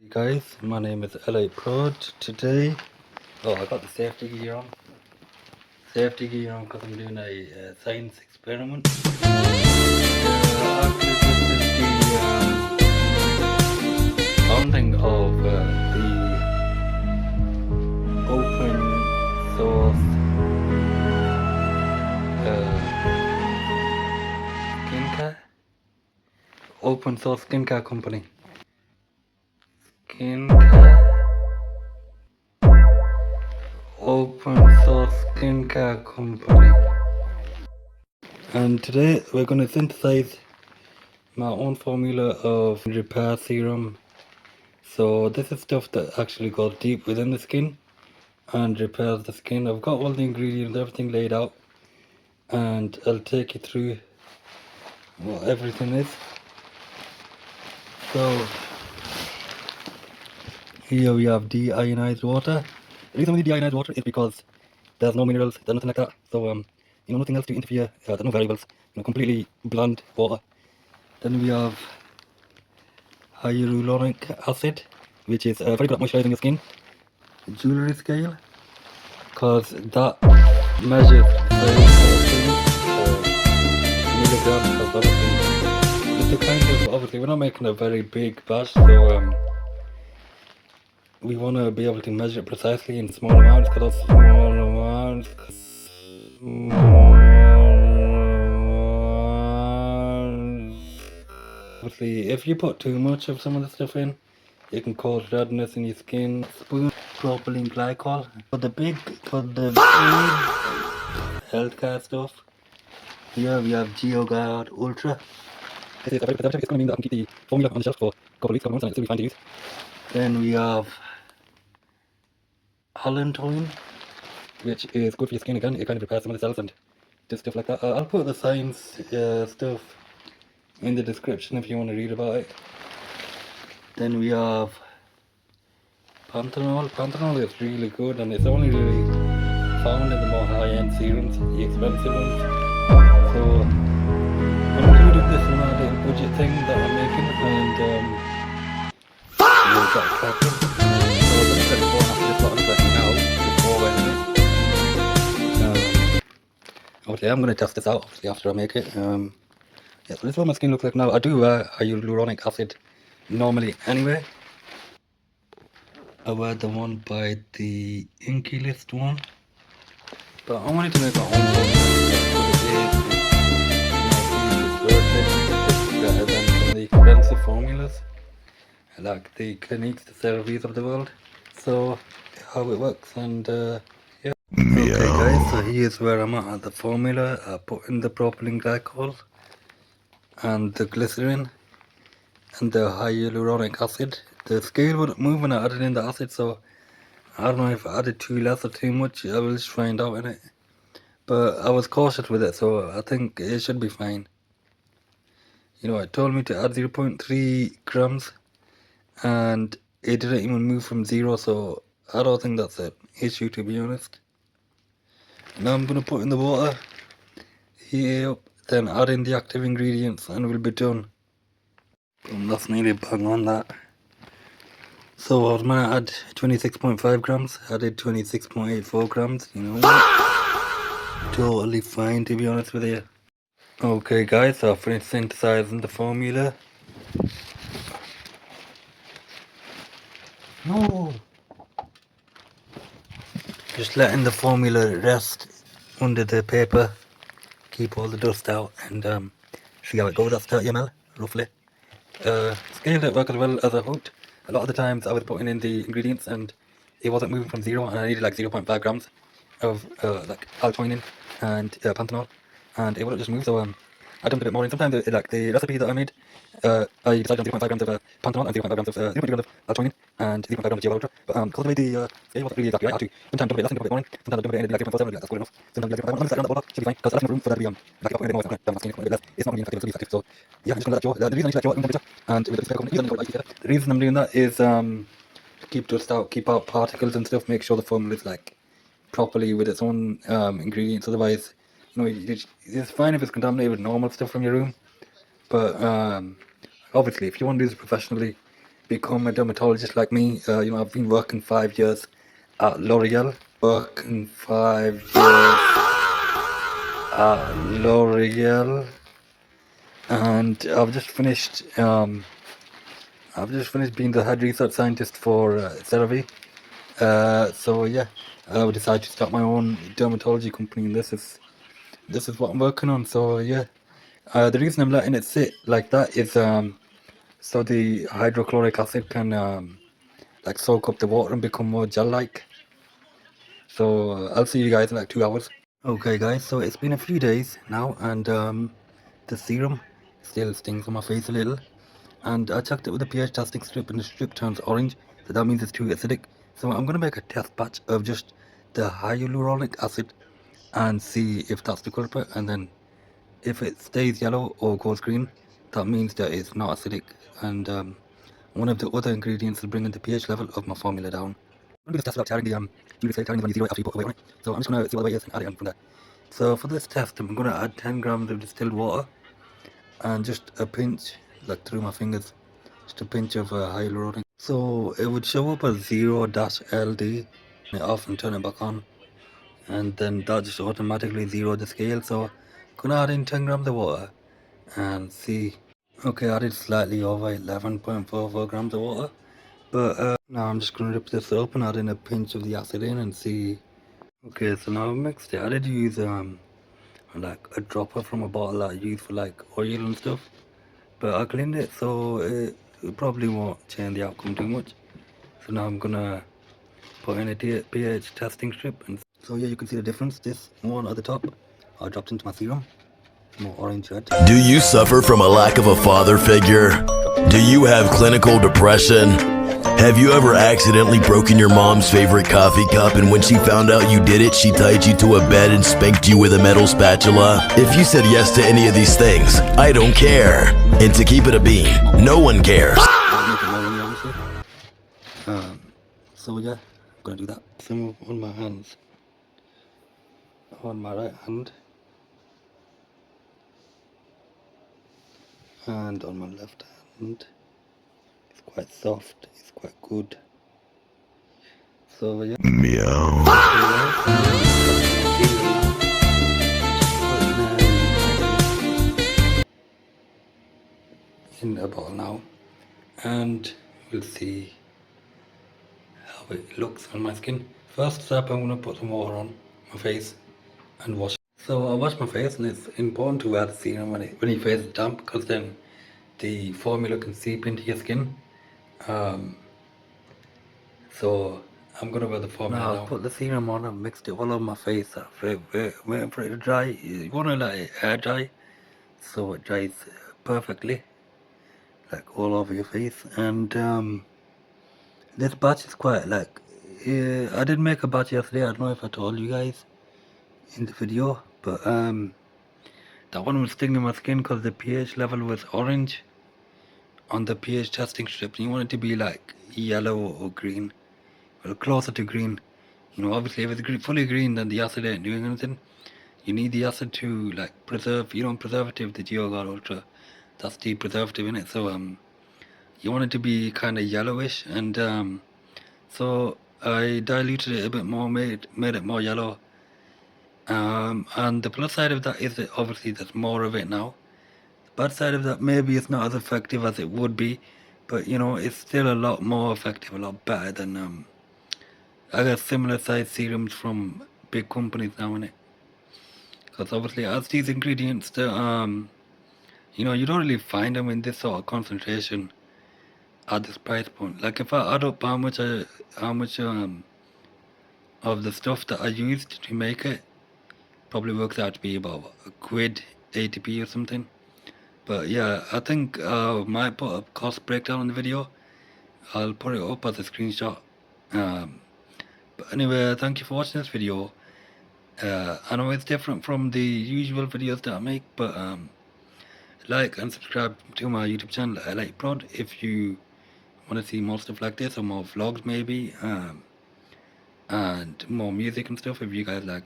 Guys, my name is LA Prod. Today, I got the safety gear on. Safety gear on because I'm doing a science experiment. Actually, this is the founding of the open source skincare, skincare company. Open source skincare company. And today we're going to synthesize my own formula of repair serum. So this is stuff that actually goes deep within the skin and repairs the skin. I've got all the ingredients, everything laid out, and I'll take you through what everything is. So here we have deionized water. The reason we do deionized water is because there's no minerals, there's nothing like that. So nothing else to interfere. There's no variables. Completely bland water. Then we have hyaluronic acid, which is very good at moisturizing your skin. Jewelry scale, because that measures very milligrams of everything. It's a kind of, obviously we're not making a very big batch, so we want to be able to measure it precisely in small amounts, because those small amounts obviously if you put too much of some of the stuff in, it can cause redness in your skin. Spoon propylene glycol for the big healthcare stuff. Here we have GeoGuard Ultra. It's going to mean that I can keep the formula on the shelf for a couple of weeks, couple of months, and it'll still be fine to use. Then we have Allantoin, which is good for your skin again. It kind of repairs some of the cells and does stuff like that. I'll put the science stuff in the description if you want to read about it. Then we have Panthenol. Panthenol is really good, and it's only really found in the more high-end serums, the expensive ones. So I'm including this in my little budget thing that I'm making, and we've got a captain. So I'm going to set before and after this lot of now, before wedding it. Okay, I'm going to test this out obviously after I make it. Yeah, so this is what my skin looks like now. I do wear hyaluronic acid normally anyway. I wear the one by the Inky List one, but I wanted to make my own better than some of the expensive formulas like the Cliniques, the Cervis of the world. So how it works, and yeah. Okay guys, so here's where I'm at the formula. I put in the propylene glycol and the glycerin and the hyaluronic acid. The scale wouldn't move when I added in the acid, so I don't know if I added too less or too much. I will just find out in it. But I was cautious with it, so I think it should be fine. It told me to add 0.3 grams, and it didn't even move from 0, so I don't think that's an issue, to be honest. Now I'm going to put in the water, heat it up, then add in the active ingredients, and we'll be done. That's nearly bang on that. So I was going to add 26.5 grams, I did 26.84 grams, Totally fine, to be honest with you. Okay guys, so I finished synthesizing the formula. No! Just letting the formula rest under the paper, keep all the dust out, and see how it goes. That's 30 ml, roughly. Scale didn't work as well as I hoped. A lot of the times I was putting in the ingredients and it wasn't moving from 0, and I needed like 0.5 grams of like Allantoin and Panthenol, and it wouldn't just move, so I dumped a bit more in. Sometimes like the recipe that I made, I decided on 0.5 grams of Panthenol and 0.5 grams of 0.2 grams of Allantoin and 0.5 grams of GeoGuard Ultra, but because the way the scale wasn't really exactly right, I had to sometimes dump a bit less and dump a bit more in. Sometimes I dump a bit in, like 0.47, that's good enough. Sometimes like 0.5, I'm going to set it on that ballpark, should be fine, because I left enough room for there to be like if I put in a bit more, I'm going to put a bit less. It's not going to be effective, so yeah, I'm just going to let Joe. The reason I just let Joe in the picture, and with the spare company, the reason I'm doing that is keep dust out, keep out particles and stuff, make sure the formula is like properly with its own ingredients. Otherwise, it's fine if it's contaminated with normal stuff from your room, but obviously if you want to do this professionally, become a dermatologist like me. You know, I've been working 5 years at L'Oreal. Working 5 years at L'Oreal, and I've just finished being the head research scientist for CeraVe. So yeah, I decided to start my own dermatology company, and this is what I'm working on. So yeah, the reason I'm letting it sit like that is so the hydrochloric acid can like soak up the water and become more gel-like. So I'll see you guys in like 2 hours. Okay guys, so it's been a few days now, and the serum still stings on my face a little. And I checked it with a pH testing strip, and the strip turns orange, so that means it's too acidic. So I'm gonna make a test batch of just the hyaluronic acid and see if that's the culprit, and then if it stays yellow or goes green, that means that it's not acidic, and one of the other ingredients is bringing the pH level of my formula down. I'm gonna do this test without tearing the tearing the zero after you put a weight on it. So I'm just gonna see what the weight is and add it in from there. So for this test, I'm gonna add 10 grams of distilled water and just a pinch, like through my fingers, just a pinch of hyaluronic. So it would show up as 0-LD, turn it off and turn it back on, and then that just automatically zero the scale. So I'm gonna add in 10 grams of water and see. Okay, I did slightly over 11.44 grams of water, but now I'm just gonna rip this up and add in a pinch of the acid in and see. Okay, so now I've mixed it. I did use like a dropper from a bottle that I use for like oil and stuff, but I cleaned it, so it probably won't change the outcome too much. So now I'm gonna put in a pH testing strip, and so yeah, you can see the difference. This one at the top, I dropped into my serum, more orange red. Do you suffer from a lack of a father figure? Do you have clinical depression? Have you ever accidentally broken your mom's favorite coffee cup, and when she found out you did it, she tied you to a bed and spanked you with a metal spatula? If you said yes to any of these things, I don't care. And to keep it a bean, no one cares. So yeah, I'm gonna do that. Some on my hands, on my right hand, and on my left hand. It's quite soft, it's quite good. So yeah. Meow. In a bottle now, and we'll see how it looks on my skin. First step, I'm gonna put some water on my face and wash. So I wash my face, and it's important to wear the serum when your face is damp, because then the formula can seep into your skin. So I'm gonna wear the formula now. I've put the serum on and mixed it all over my face. Waiting for it to dry. You wanna let it air dry so it dries perfectly, like all over your face. And this batch is quite like, I did make a batch yesterday. I don't know if I told you guys in the video, but that one was stinging my skin because the pH level was orange on the pH testing strip, and you want it to be like yellow or green, well, closer to green. You know, obviously if it's fully green, then the acid ain't doing anything. You need the acid to like preserve, you know, preservative, the GeoGuard Ultra, that's the preservative in it. So you want it to be kind of yellowish, and so I diluted it a bit more, made it more yellow. And the plus side of that is that obviously there's more of it now. The bad side of that, maybe it's not as effective as it would be, but you know, it's still a lot more effective, a lot better than I got similar size serums from big companies now, innit? Because obviously as these ingredients, you know, you don't really find them in this sort of concentration at this price point. Like if I add up how much of the stuff that I used to make it, probably works out to be about a quid 80p or something. But yeah, I think I might put a cost breakdown on the video. I'll put it up as a screenshot. But anyway, thank you for watching this video. I know it's different from the usual videos that I make, but like and subscribe to my YouTube channel, like Prod, if you want to see more stuff like this, or more vlogs maybe, and more music and stuff if you guys like